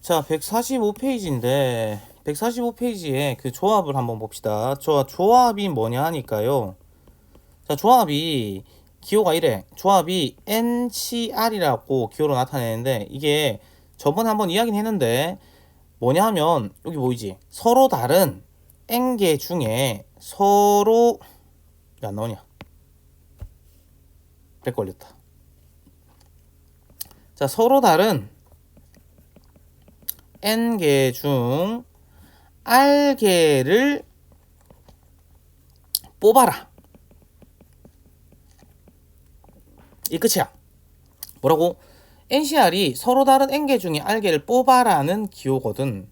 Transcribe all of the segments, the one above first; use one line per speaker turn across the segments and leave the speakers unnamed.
자, 145페이지인데 145페이지에 그 조합을 한번 봅시다. 조합이 뭐냐 하니까요. 자, 조합이 기호가 이래. 조합이 NCR이라고 기호로 나타내는데 이게 저번에 한번 이야기는 했는데 뭐냐 하면 여기 보이지? 서로 다른 N개 중에 서로 왜 안 나오냐? 렉 걸렸다. 자, 서로 다른 N개 중 R개를 뽑아라. 이 끝이야. 뭐라고? NCR이 서로 다른 N개 중에 R개를 뽑아라는 기호거든.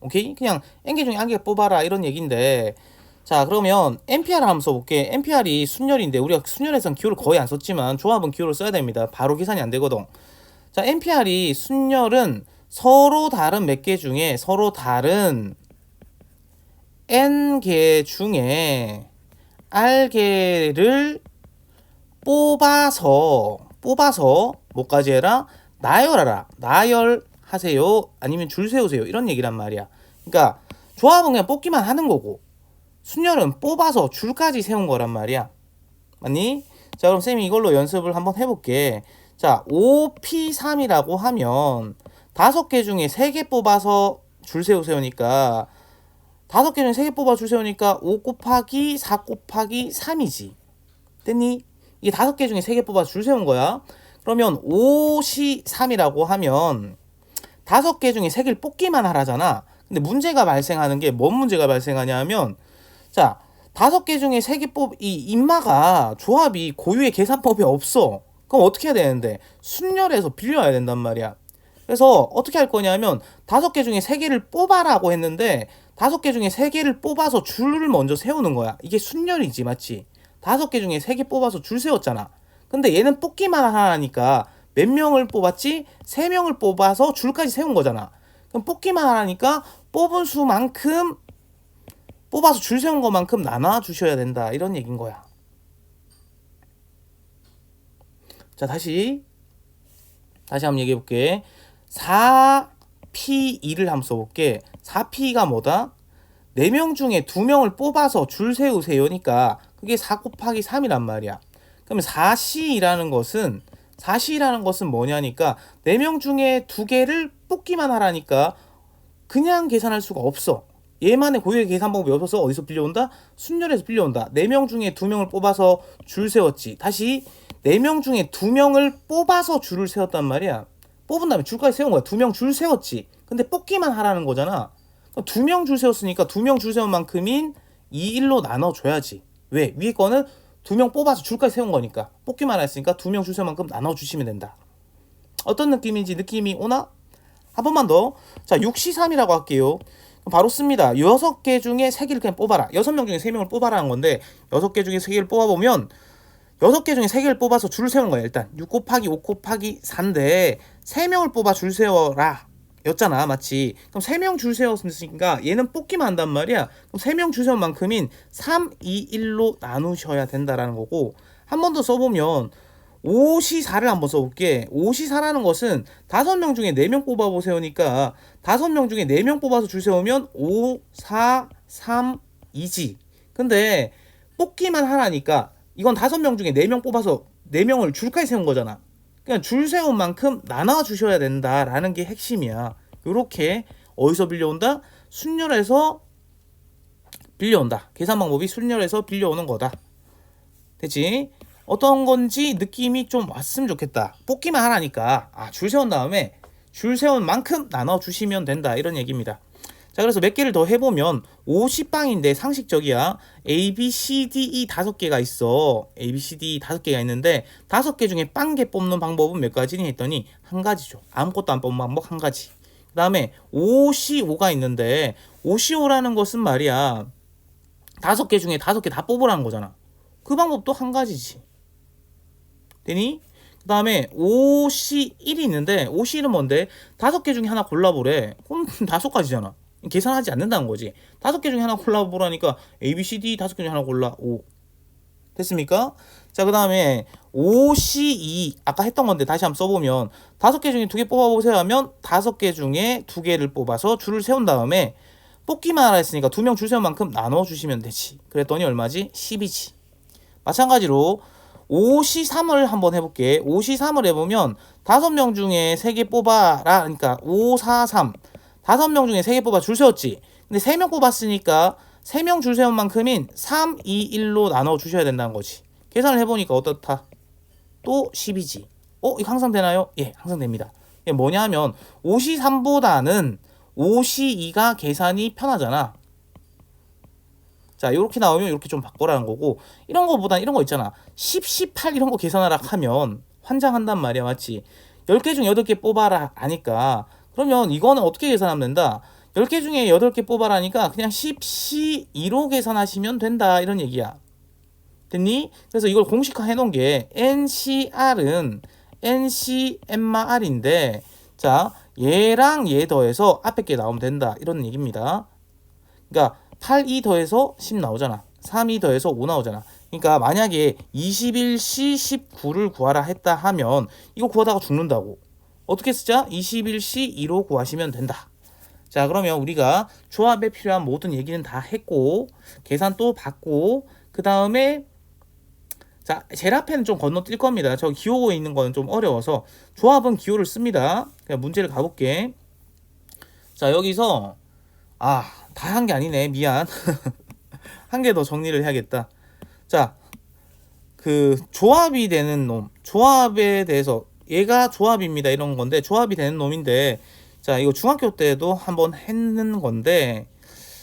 오케이? 그냥 N개 중에 R개 뽑아라 이런 얘기인데, 자, 그러면 NPR을 한번 써볼게. NPR이 순열인데 우리가 순열에선 기호를 거의 안 썼지만 조합은 기호를 써야 됩니다. 바로 계산이 안 되거든. 자, NPR이 순열은 서로 다른 몇 개 중에 서로 다른 N개 중에 R개를 뽑아서 뭐까지 해라? 나열하라. 나열하세요. 아니면 줄 세우세요. 이런 얘기란 말이야. 그러니까 조합은 그냥 뽑기만 하는 거고 순열은 뽑아서 줄까지 세운 거란 말이야. 맞니? 자, 그럼 쌤이 이걸로 연습을 한번 해볼게. 자, 5P3이라고 하면 5개 중에 3개 뽑아서 줄 세우세요니까 5개 중에 3개 뽑아 줄 세우니까 5 곱하기 4 곱하기 3이지. 됐니? 이게 5개 중에 3개 뽑아 줄 세운 거야. 그러면 5시 3이라고 하면 5개 중에 3개를 뽑기만 하라잖아. 근데 문제가 발생하는 게 뭔 문제가 발생하냐 하면, 자, 5개 중에 3개 이 인마가 조합이 고유의 계산법이 없어. 그럼 어떻게 해야 되는데? 순열해서 빌려야 된단 말이야. 그래서 어떻게 할 거냐면 5개 중에 3개를 뽑아라고 했는데 5개 중에 3개를 뽑아서 줄을 먼저 세우는 거야. 이게 순열이지, 맞지? 5개 중에 3개 뽑아서 줄 세웠잖아. 근데 얘는 뽑기만 하라니까 몇 명을 뽑았지? 3명을 뽑아서 줄까지 세운 거잖아. 그럼 뽑기만 하라니까 뽑은 수만큼 뽑아서 줄 세운 것만큼 나눠 주셔야 된다. 이런 얘기인 거야. 자, 다시 한번 얘기해 볼게. 4P2를 한번 써볼게. 4P가 뭐다? 4명 중에 2명을 뽑아서 줄 세우세요니까 그게 4 곱하기 3이란 말이야. 그러면 4C라는 것은 뭐냐니까 4명 중에 2개를 뽑기만 하라니까 그냥 계산할 수가 없어. 얘만의 고유의 계산 방법이 없어서 어디서 빌려온다? 순열에서 빌려온다. 4명 중에 2명을 뽑아서 줄 세웠지. 다시 4명 중에 2명을 뽑아서 줄을 세웠단 말이야. 뽑은 다음에 줄까지 세운 거야. 2명 줄 세웠지. 근데 뽑기만 하라는 거잖아. 2명 줄 세웠으니까 2명 줄 세운 만큼인 2, 1로 나눠줘야지. 왜? 위에 거는 2명 뽑아서 줄까지 세운 거니까. 뽑기만 했으니까 2명 줄 세운 만큼 나눠주시면 된다. 어떤 느낌인지 느낌이 오나? 한 번만 더. 자, 6C3이라고 할게요. 바로 씁니다. 6개 중에 3개를 그냥 뽑아라. 6명 중에 3명을 뽑아라는 건데 6개 중에 3개를 뽑아보면 6개 중에 3개를 뽑아서 줄을 세우는 거야. 일단 6 곱하기 5 곱하기 4인데 3명을 뽑아 줄 세워라 였잖아. 맞지? 그럼 3명 줄 세웠으니까 얘는 뽑기만 한단 말이야. 그럼 3명 줄 세운 만큼인 3, 2, 1로 나누셔야 된다라는 거고, 한 번 더 써보면 5C4를 한번 써볼게. 5C4라는 것은 5명 중에 4명 뽑아보세요니까 5명 중에 4명 뽑아서 줄 세우면 5, 4, 3, 2지. 근데 뽑기만 하라니까 이건 5명 중에 4명 뽑아서 4명을 줄까지 세운 거잖아. 그냥 줄 세운 만큼 나눠주셔야 된다라는 게 핵심이야. 요렇게 어디서 빌려온다? 순열에서 빌려온다. 계산 방법이 순열에서 빌려오는 거다. 됐지? 어떤 건지 느낌이 좀 왔으면 좋겠다. 뽑기만 하라니까 줄 세운 다음에 줄 세운 만큼 나눠주시면 된다. 이런 얘기입니다. 자, 그래서 몇 개를 더 해보면 50방인데 상식적이야. A, B, C, D, E 5개가 있어. A, B, C, D, E 5개가 있는데 5개 중에 빵개 뽑는 방법은 몇 가지니 했더니 한 가지죠. 아무것도 안 뽑는 방법 한 가지. 그 다음에 5C5가 있는데 5C5라는 것은 말이야 5개 중에 5개 다 뽑으라는 거잖아. 그 방법도 한 가지지. 되니? 그 다음에 5C1이 있는데 5C1은 뭔데? 5개 중에 하나 골라보래. 그럼 5가지잖아. 계산하지 않는다는 거지. 5개 중에 하나 골라보라니까 A, B, C, D 5개 중에 하나 골라. 5. 됐습니까? 자, 그 다음에 5C2 아까 했던 건데 다시 한번 써보면 5개 중에 2개 뽑아보세요 하면 5개 중에 2개를 뽑아서 줄을 세운 다음에 뽑기만 하라 했으니까 2명 줄 세운 만큼 나눠주시면 되지. 그랬더니 얼마지? 10이지. 마찬가지로 5C3을 한번 해볼게. 5C3을 해보면 5명 중에 3개 뽑아라. 그러니까 5, 4, 3 5명 중에 3개 뽑아 줄 세웠지. 근데 3명 뽑았으니까 3명 줄 세운 만큼인 3, 2, 1로 나눠주셔야 된다는 거지. 계산을 해보니까 어떻다? 또 10이지. 이거 항상 되나요? 예, 항상 됩니다. 이게 뭐냐 하면 5C3보다는 5C2가 계산이 편하잖아. 자, 이렇게 나오면 이렇게 좀 바꿔라는 거고, 이런 거보다 이런 거 있잖아. 10, 18 이런 거 계산하라 하면 환장한단 말이야, 맞지? 10개 중 8개 뽑아라 하니까 그러면 이거는 어떻게 계산하면 된다? 10개 중에 8개 뽑아라니까 그냥 10, C2로 계산하시면 된다 이런 얘기야. 됐니? 그래서 이걸 공식화 해놓은 게 NCR은 NCMR인데 자, 얘랑 얘 더해서 앞에 게 나오면 된다 이런 얘기입니다. 그러니까 8, 2 더해서 10 나오잖아. 3, 2 더해서 5 나오잖아. 그러니까 만약에 21C 19를 구하라 했다 하면 이거 구하다가 죽는다고. 어떻게 쓰자? 21C 2로 구하시면 된다. 자, 그러면 우리가 조합에 필요한 모든 얘기는 다 했고 계산 또 받고 그 다음에 자, 제일 앞에는 좀 건너뛸 겁니다. 저 기호에 있는 거는 좀 어려워서 조합은 기호를 씁니다. 그냥 문제를 가볼게. 자, 여기서 다 한 게 아니네. 미안. 한 개 더 정리를 해야겠다. 자, 그 조합이 되는 놈, 조합에 대해서 얘가 조합입니다 이런 건데 조합이 되는 놈인데 자, 이거 중학교 때도 한번 했는 건데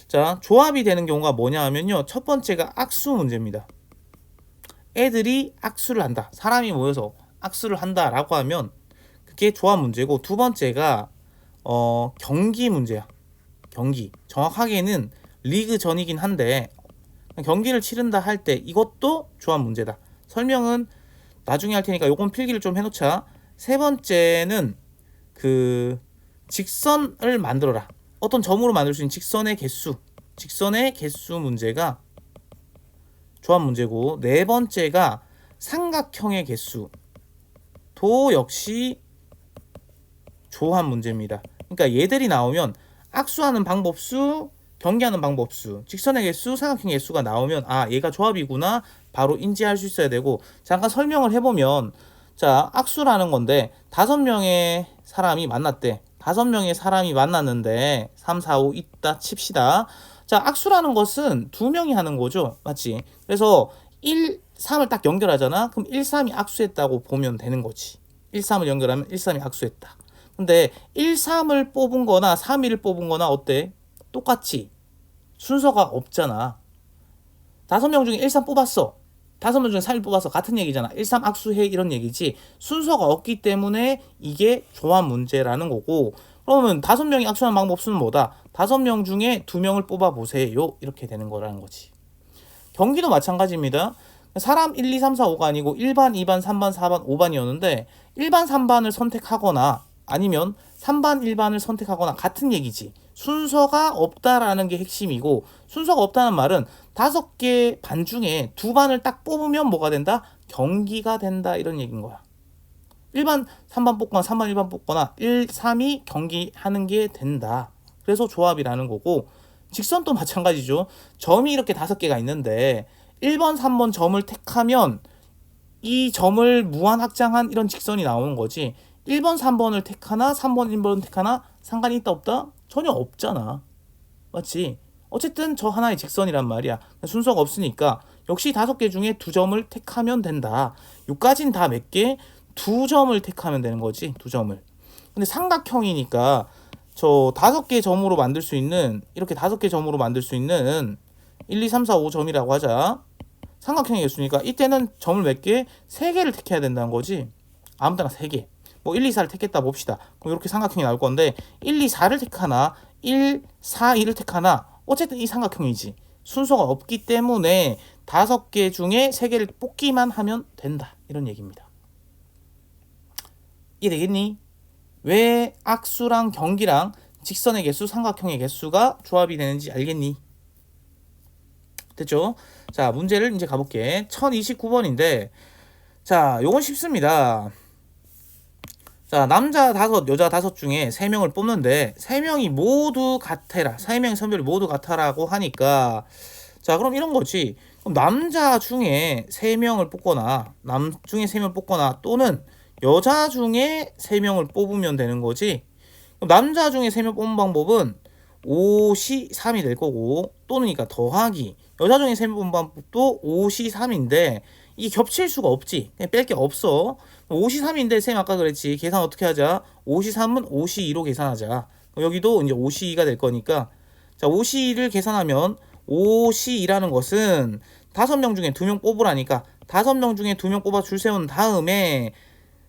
자, 조합이 되는 경우가 뭐냐 하면요, 첫 번째가 악수 문제입니다. 애들이 악수를 한다, 사람이 모여서 악수를 한다라고 하면 그게 조합 문제고, 두 번째가 경기 문제야. 경기, 정확하게는 리그 전이긴 한데 경기를 치른다 할 때 이것도 조합 문제다. 설명은 나중에 할 테니까 요건 필기를 좀 해놓자. 세 번째는 그 직선을 만들어라. 어떤 점으로 만들 수 있는 직선의 개수 문제가 조합 문제고, 네 번째가 삼각형의 개수도 역시 조합 문제입니다. 그러니까 얘들이 나오면 악수하는 방법수, 경기하는 방법수, 직선의 개수, 삼각형의 개수가 나오면 얘가 조합이구나 바로 인지할 수 있어야 되고, 잠깐 설명을 해보면 자, 악수라는 건데 5명의 사람이 만났대. 5명의 사람이 만났는데 3, 4, 5 있다 칩시다. 자, 악수라는 것은 2명이 하는 거죠, 맞지? 그래서 1, 3을 딱 연결하잖아. 그럼 1, 3이 악수했다고 보면 되는 거지. 1, 3을 연결하면 1, 3이 악수했다. 근데 1, 3을 뽑은 거나 3, 2를 뽑은 거나 어때? 똑같지. 순서가 없잖아. 5명 중에 1, 3 뽑았어. 5명 중에 3, 1 뽑았어. 같은 얘기잖아. 1, 3 악수해 이런 얘기지. 순서가 없기 때문에 이게 조합 문제라는 거고, 그러면 5명이 악수하는 방법수는 뭐다? 5명 중에 2명을 뽑아보세요. 이렇게 되는 거라는 거지. 경기도 마찬가지입니다. 사람 1, 2, 3, 4, 5가 아니고 1반, 2반, 3반, 4반, 5반이었는데 1반, 3반을 선택하거나 아니면 3반, 1반을 선택하거나 같은 얘기지. 순서가 없다라는 게 핵심이고, 순서가 없다는 말은 5개 반 중에 2반을 딱 뽑으면 뭐가 된다? 경기가 된다 이런 얘기인 거야. 1반 3반 뽑거나 3반 1반 뽑거나 1, 3이 경기하는 게 된다. 그래서 조합이라는 거고, 직선도 마찬가지죠. 점이 이렇게 5개가 있는데 1번, 3번 점을 택하면 이 점을 무한 확장한 이런 직선이 나오는 거지. 1번, 3번을 택하나 3번, 1번 택하나 상관이 있다 없다? 전혀 없잖아. 맞지? 어쨌든 저 하나의 직선이란 말이야. 순서가 없으니까 역시 5개 중에 2점을 택하면 된다. 요까진 다 몇 개? 2점을 택하면 되는 거지. 2점을. 근데 삼각형이니까 저 5개 점으로 만들 수 있는, 이렇게 5개 점으로 만들 수 있는 1, 2, 3, 4, 5점이라고 하자. 삼각형의 개수니까 이때는 점을 몇 개? 3개를 택해야 된다는 거지. 아무 데나 3개. 뭐 1, 2, 4를 택했다 봅시다. 그럼 이렇게 삼각형이 나올 건데 1, 2, 4를 택하나 1, 4, 2를 택하나 어쨌든 이 삼각형이지. 순서가 없기 때문에 5개 중에 3개를 뽑기만 하면 된다. 이런 얘기입니다. 이해되겠니? 왜 악수랑 경기랑 직선의 개수, 삼각형의 개수가 조합이 되는지 알겠니? 됐죠? 자, 문제를 이제 가볼게. 1029번인데, 자, 요건 쉽습니다. 자, 남자 5, 여자 5 중에 3명을 뽑는데 3명이 모두 같아라. 3명의 성별이 모두 같아라고 하니까, 자, 그럼 이런 거지. 그럼 남자 중에 3명을 뽑거나 남 중에 3명을 뽑거나 또는 여자 중에 3명을 뽑으면 되는 거지. 그럼 남자 중에 3명 뽑는 방법은 5시 3이 될 거고, 또는 그러니까 더하기 여자 중에 3명 뽑는 방법도 5시 3인데 이게 겹칠 수가 없지. 그냥 뺄 게 없어. 5시 3인데 쌤 아까 그랬지. 계산 어떻게 하자? 5시 3은 5시 2로 계산하자. 여기도 이제 5시 2가 될 거니까, 자, 5시 2를 계산하면 5시 2라는 것은 5명 중에 2명 뽑으라니까 5명 중에 2명 뽑아 줄 세운 다음에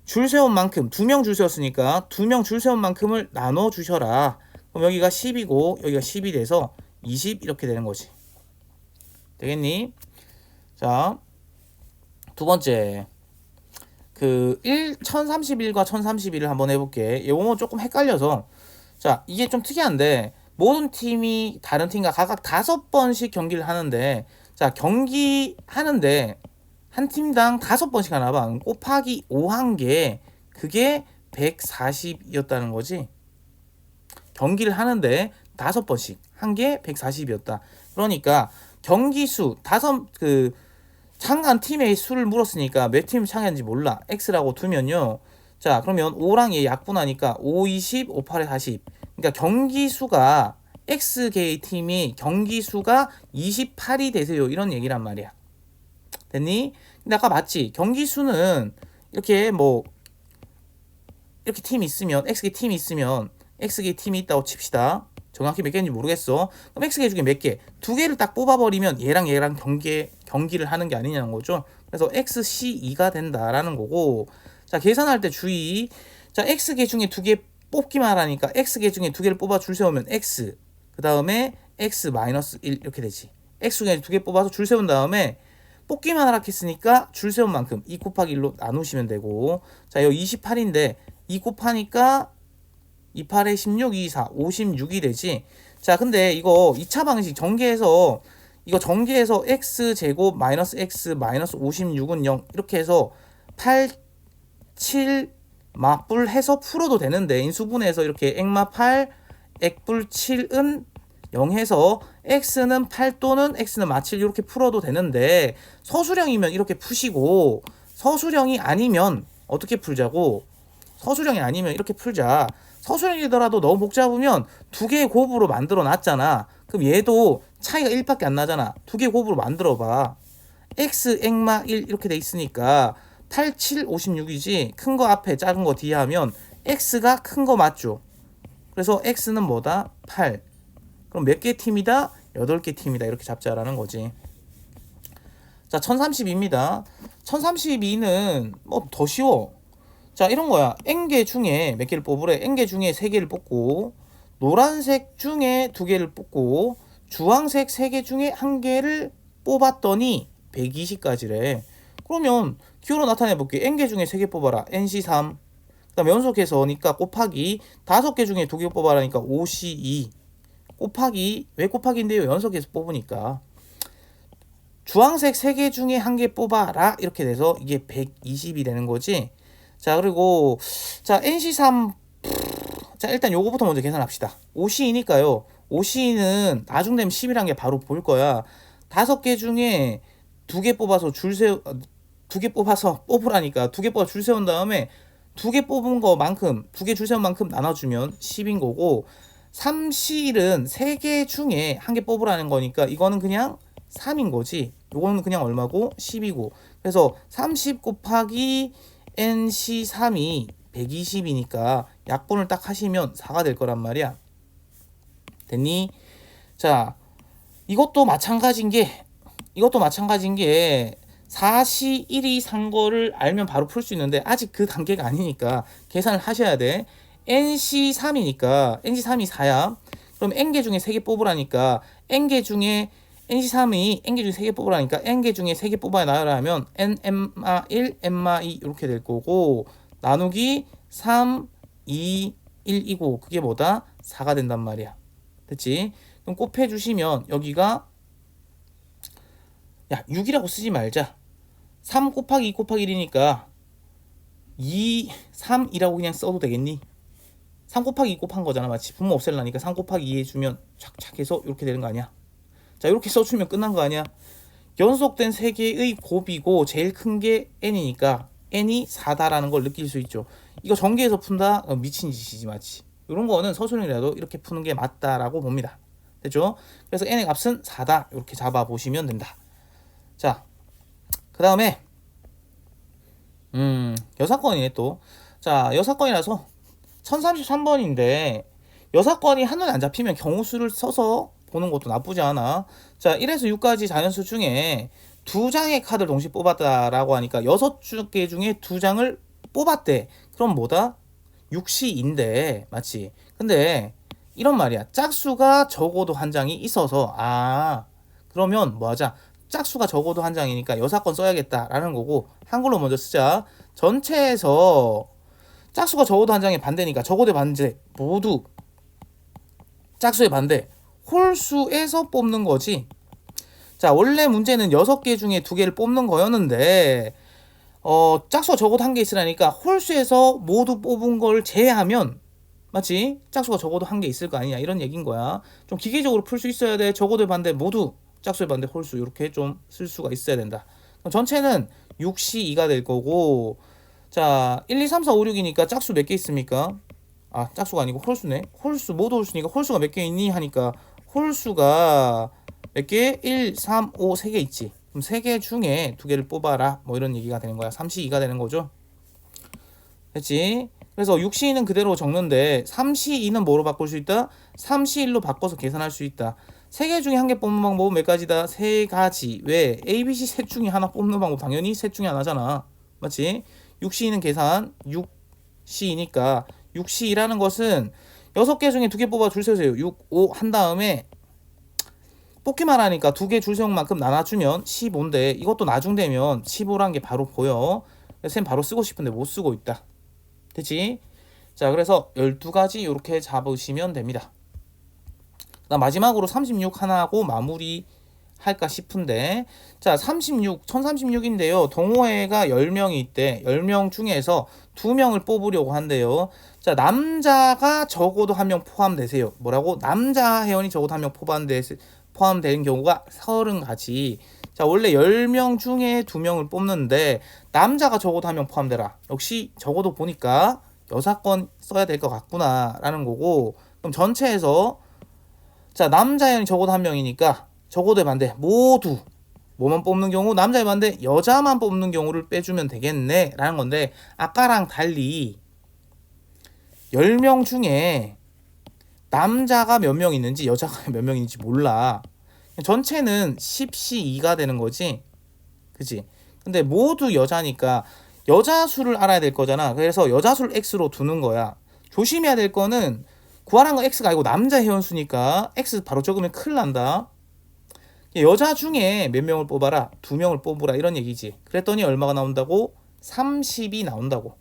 줄 세운 만큼 2명 줄 세웠으니까 2명 줄 세운 만큼을 나눠 주셔라. 그럼 여기가 10이고 여기가 10이 돼서 20 이렇게 되는 거지. 되겠니? 자, 두 번째. 1031과 1031을 한번 해볼게. 요거 조금 헷갈려서. 자, 이게 좀 특이한데, 모든 팀이 다른 팀과 각각 5번씩 경기를 하는데, 자, 경기 하는데, 한 팀당 5번씩 하나 봐. 곱하기 5한 게, 그게 140이었다는 거지. 경기를 하는데, 5번씩. 한 게 140이었다. 그러니까, 경기 수, 참가한 팀의 수를 물었으니까 몇 팀 참가했는지 몰라. X라고 두면요. 자, 그러면 5랑 얘 약분하니까 5, 20, 5, 8에 40. 그러니까 경기 수가 X개의 팀이 경기 수가 28이 되세요. 이런 얘기란 말이야. 됐니? 근데 아까 맞지? 경기 수는 이렇게 이렇게 팀이 있으면 X개 팀이 있으면 X개 팀이 있다고 칩시다. 정확히 몇 개인지 모르겠어. 그럼 X개 중에 몇 개? 2개를 딱 뽑아버리면 얘랑 경기를 하는 게 아니냐는 거죠. 그래서 XC2가 된다라는 거고, 자, 계산할 때 주의. 자, X개 중에 2개 뽑기만 하니까 X개 중에 2개를 뽑아 줄 세우면 X, 그 다음에 X-1 이렇게 되지. X 중에 2개 뽑아서 줄 세운 다음에 뽑기만 하라 했으니까 줄 세운 만큼 2 곱하기 1로 나누시면 되고, 자, 여기 28인데 2 곱하니까 28에 16, 24, 56이 되지. 자, 근데 이거 2차 방식 전개해서 x제곱 마이너스 x 마이너스 56은 0 이렇게 해서 8, 7 맞불 해서 풀어도 되는데, 인수분해해서 이렇게 액마 8, 액불 7은 0 해서 x는 8 또는 x는 마7 이렇게 풀어도 되는데, 서술형이면 이렇게 푸시고 서술형이 아니면 어떻게 풀자고? 서술형이 아니면 이렇게 풀자. 서술형이더라도 너무 복잡하면 2개의 곱으로 만들어 놨잖아. 그럼 얘도 차이가 1밖에 안 나잖아. 2개의 곱으로 만들어 봐. x 액마 1 이렇게 돼 있으니까 8, 7, 56이지. 큰 거 앞에 작은 거 뒤에 하면 x가 큰 거 맞죠? 그래서 x는 뭐다? 8. 그럼 몇 개 팀이다? 8개 팀이다. 이렇게 잡자라는 거지. 자, 1032입니다. 1032는 더 쉬워. 자, 이런 거야. N개 중에 몇 개를 뽑으래? N개 중에 3개를 뽑고, 노란색 중에 2개를 뽑고, 주황색 3개 중에 1개를 뽑았더니 120까지래. 그러면 기호로 나타내 볼게. N개 중에 3개 뽑아라. NC3. 그 다음 연속해서니까 곱하기 5개 중에 2개 뽑아라니까 5C2. 곱하기, 왜 곱하기인데요? 연속해서 뽑으니까. 주황색 3개 중에 1개 뽑아라. 이렇게 돼서 이게 120이 되는 거지. 자, 그리고 자, NC3. 자, 일단 요거부터 먼저 계산합시다. 5C이니까요. 5C는 나중되면 10이란 게 바로 보일 거야. 5개 중에 2개 뽑아서 2개 뽑아서 뽑으라니까 2개 뽑아 줄 세운 다음에 2개 뽑은 거만큼 2개 줄 세운 만큼 나눠주면 10인 거고, 3C는 3개 중에 1개 뽑으라는 거니까 이거는 그냥 3인 거지. 요거는 그냥 얼마고? 10이고. 그래서 30 곱하기 NC3이 120이니까 약분을 딱 하시면 4가 될 거란 말이야. 됐니? 자, 이것도 마찬가지인 게 4시 1이 산 거를 알면 바로 풀 수 있는데 아직 그 단계가 아니니까 계산을 하셔야 돼. NC3이니까 NC3이 4야. 그럼 N개 중에 3개 뽑으라니까 N개 중에 NC3이 N개 중에 3개 뽑으라니까 N개 중에 3개 뽑아야 나열을 하면 N, M1, M2 이렇게 될 거고, 나누기 3, 2, 1이고 그게 뭐다? 4가 된단 말이야. 됐지? 그럼 곱해 주시면 여기가 야 6이라고 쓰지 말자. 3 곱하기 2 곱하기 1이니까 2, 3이라고 그냥 써도 되겠니? 3 곱하기 2 곱한 거잖아. 마치 분모 없앨라니까 3 곱하기 2 해주면 착착 해서 이렇게 되는 거 아니야? 자 이렇게 써주면 끝난 거 아니야? 연속된 3개의 곱이고 제일 큰 게 n이니까 n이 4다라는 걸 느낄 수 있죠. 이거 전개해서 푼다? 미친 짓이지 마치. 이런 거는 서술형이라도 이렇게 푸는 게 맞다라고 봅니다. 됐죠? 그래서 n의 값은 4다 이렇게 잡아보시면 된다. 자, 그 다음에 여사건이네 또. 자, 여사건이라서 1033번인데 여사건이 한눈에 안 잡히면 경우수를 써서 보는 것도 나쁘지 않아. 자, 1에서 6까지 자연수 중에 2장의 카드를 동시에 뽑았다라고 하니까 6개 중에 2장을 뽑았대. 그럼 뭐다? 6시인데 맞지? 근데 이런 말이야. 짝수가 적어도 한 장이 있어서 그러면 뭐 하자? 짝수가 적어도 한 장이니까 여사건 써야겠다라는 거고 한글로 먼저 쓰자. 전체에서 짝수가 적어도 한 장의 반대니까 적어도 반대 모두 짝수의 반대 홀수에서 뽑는 거지. 자 원래 문제는 6개 중에 2개를 뽑는 거였는데 짝수가 적어도 한 개 있으라니까 홀수에서 모두 뽑은 걸 제외하면 맞지? 짝수가 적어도 한 개 있을 거 아니냐 이런 얘기인 거야. 좀 기계적으로 풀 수 있어야 돼. 적어도의 반대 모두 짝수의 반대 홀수 이렇게 좀 쓸 수가 있어야 된다. 그럼 전체는 6시2가 될 거고 자 1, 2, 3, 4, 5, 6이니까 짝수 몇 개 있습니까? 짝수가 아니고 홀수네. 홀수 모두 홀수니까 홀수가 몇 개 있니? 하니까 홀수가 몇 개? 1, 3, 5, 3개 있지. 그럼 3개 중에 2개를 뽑아라 뭐 이런 얘기가 되는 거야. 3시2가 되는 거죠. 됐지? 그래서 6시2는 그대로 적는데 3시2는 뭐로 바꿀 수 있다? 3시1로 바꿔서 계산할 수 있다. 3개 중에 한 개 뽑는 방법은 몇 가지다? 3가지. 왜? A, B, C 셋 중에 하나 뽑는 방법 당연히 셋 중에 하나잖아. 맞지? 6시2는 계산 6시2니까 6시2라는 것은 6개 중에 2개 뽑아 줄 세우세요. 6, 5 한 다음에 뽑기만 하니까 2개 줄 세운 만큼 나눠주면 15인데 이것도 나중되면 15란 게 바로 보여. 쌤 바로 쓰고 싶은데 못 쓰고 있다. 됐지? 자 그래서 12가지 이렇게 잡으시면 됩니다. 마지막으로 36 하나 하고 마무리 할까 싶은데 자 1036인데요 동호회가 10명이 있대. 10명 중에서 2명을 뽑으려고 한대요. 자 남자가 적어도 1명 포함되세요. 뭐라고? 남자 회원이 적어도 1명 포함되는 경우가 30가지. 자 원래 10명 중에 2명을 뽑는데 남자가 적어도 1명 포함되라. 역시 적어도 보니까 여사건 써야 될 것 같구나 라는 거고 그럼 전체에서 자 남자 회원이 적어도 1명이니까 적어도의 반대 모두 뭐만 뽑는 경우 남자의 반대 여자만 뽑는 경우를 빼주면 되겠네 라는 건데 아까랑 달리 10명 중에 남자가 몇 명 있는지 여자가 몇 명 있는지 몰라. 전체는 10시2가 되는 거지 그치? 근데 모두 여자니까 여자 수를 알아야 될 거잖아. 그래서 여자 수를 X로 두는 거야. 조심해야 될 거는 구하라는 건 X가 아니고 남자 회원 수니까 X 바로 적으면 큰일 난다. 여자 중에 몇 명을 뽑아라? 2명을 뽑으라 이런 얘기지. 그랬더니 얼마가 나온다고? 30이 나온다고.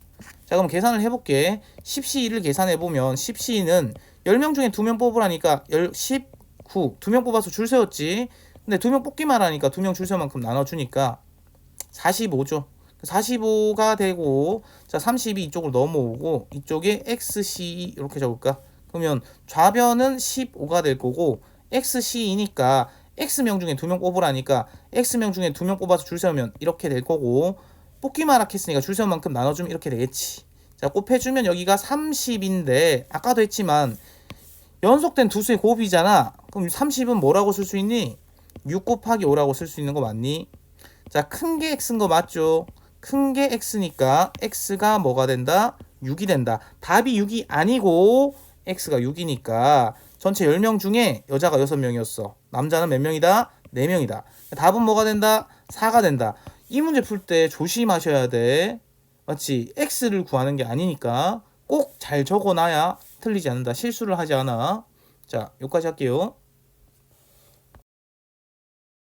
자 그럼 계산을 해볼게. 10시2를 계산해보면 10시2는 10명 중에 2명 뽑으라니까 19 2명 뽑아서 줄 세웠지. 근데 2명 뽑기만 하니까 2명 줄 세운 만큼 나눠주니까 45죠. 45가 되고 자 30이 이쪽으로 넘어오고 이쪽에 XC 이렇게 적을까? 그러면 좌변은 15가 될 거고 XC이니까 X명 중에 2명 뽑으라니까 X명 중에 2명 뽑아서 줄 세우면 이렇게 될 거고 뽑기만 했으니까 줄 세운 만큼 나눠주면 이렇게 되겠지. 자 곱해주면 여기가 30인데 아까도 했지만 연속된 두 수의 곱이잖아. 그럼 30은 뭐라고 쓸 수 있니? 6 곱하기 5라고 쓸 수 있는 거 맞니? 자 큰 게 X인 거 맞죠? 큰 게 X니까 X가 뭐가 된다? 6이 된다. 답이 6이 아니고 X가 6이니까 전체 10명 중에 여자가 6명이었어. 남자는 몇 명이다? 4명이다. 답은 뭐가 된다? 4가 된다. 이 문제 풀 때 조심하셔야 돼. 맞지? X를 구하는 게 아니니까 꼭 잘 적어놔야 틀리지 않는다. 실수를 하지 않아. 자, 여기까지 할게요.